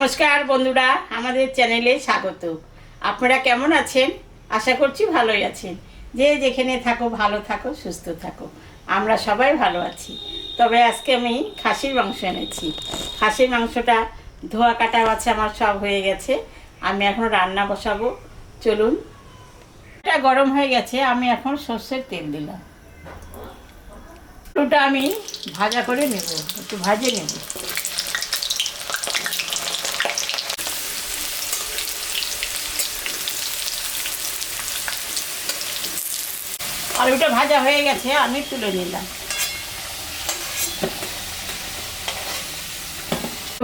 নমস্কার বন্ধুরা, আমাদের চ্যানেলে স্বাগত। আপনারা কেমন আছেন? আশা করছি ভালোই আছেন। যে যেখানে থাকো ভালো থাকো, সুস্থ থাকো। আমরা সবাই ভালো আছি। তবে আজকে আমি খাসির মাংস এনেছি। খাসির মাংসটা ধোয়া কাটা আছে, আমার সব হয়ে গেছে। আমি এখন রান্না বসাবো। চলুন। এটা গরম হয়ে গেছে, আমি এখন সর্ষের তেল দিলাম। ওটা আমি ভাজা করে নেব, একটু ভাজে নেব। আলুটা ভাজা হয়ে গেছে, আমি তুলে নিলাম।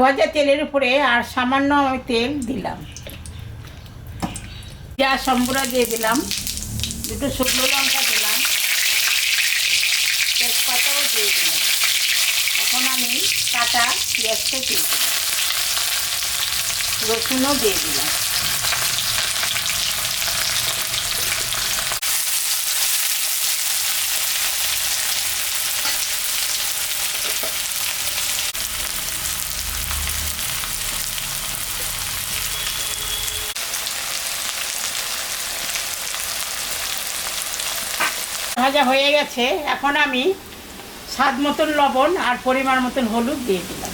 ভাজা তেলের উপরে আর সামান্য আমি তেল দিলাম, পেঁয়াজ সম্বুরা দিয়ে দিলাম, দুটো শুকনো লঙ্কা দিলাম, তেজপাতাও দিয়ে দিলাম। এখন আমি কাটা পেঁয়াজটা দিয়ে দিলাম, রসুনও দিয়ে দিলাম। ভাজা হয়ে গেছে, এখন আমি স্বাদ মতন লবণ আর পরিমাণ মতন হলুদ দিয়ে দিলাম।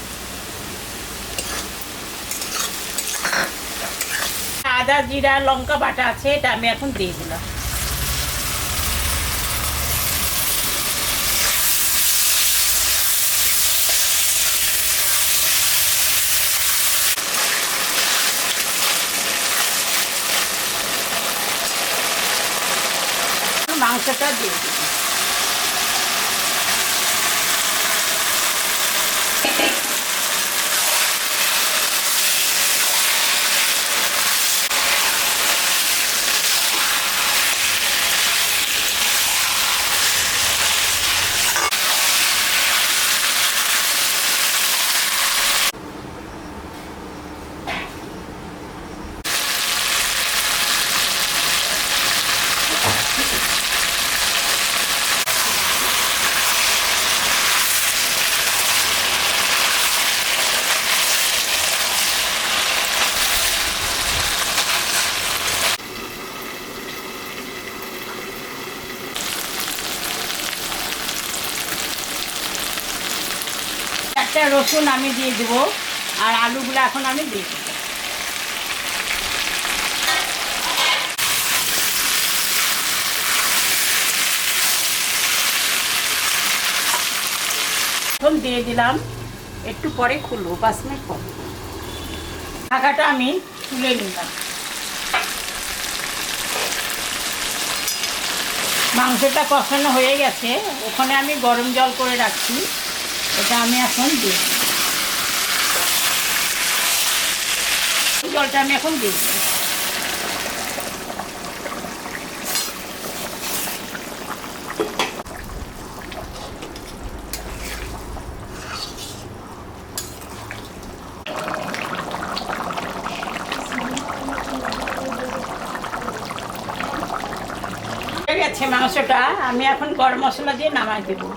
আদা জিরা লঙ্কা বাটা আছে, এটা আমি এখন দিয়ে দিলাম। মাংসটা দিয়ে দিলাম। একটা রসুন আমি দিয়ে দেবো, আর আলুগুলো এখন আমি দিয়ে দেবো। এখন দিয়ে দিলাম, একটু পরে খুলবো, 5 মিনিট পর। ঢাকাটা আমি তুলে নিলাম। মাংসটা কষানো হয়ে গেছে, ওখানে আমি গরম জল করে রাখছি, এটা আমি এখন দিয়ে দিই। জলটা আমি এখন দিয়ে দিই। হয়ে গেছে মাংসটা, আমি এখন গরম মশলা দিয়ে নামাই দেবো,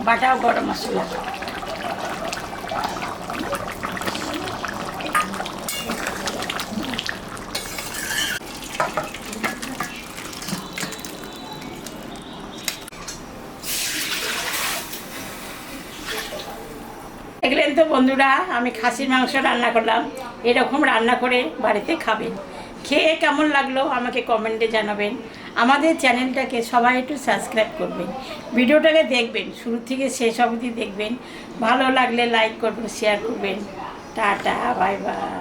বাটা গরম মশলা। দেখলেন তো বন্ধুরা, আমি খাসির মাংস রান্না করলাম। এরকম রান্না করে বাড়িতে খাবেন। খেয়ে কেমন লাগলো আমাকে কমেন্টে জানাবেন। আমাদের চ্যানেলটাকে সবাই একটু সাবস্ক্রাইব করবেন, ভিডিওটাকে দেখবেন, শুরু থেকে শেষ অবধি দেখবেন। ভালো লাগলে লাইক করবেন, শেয়ার করবেন। Tata, bye bye.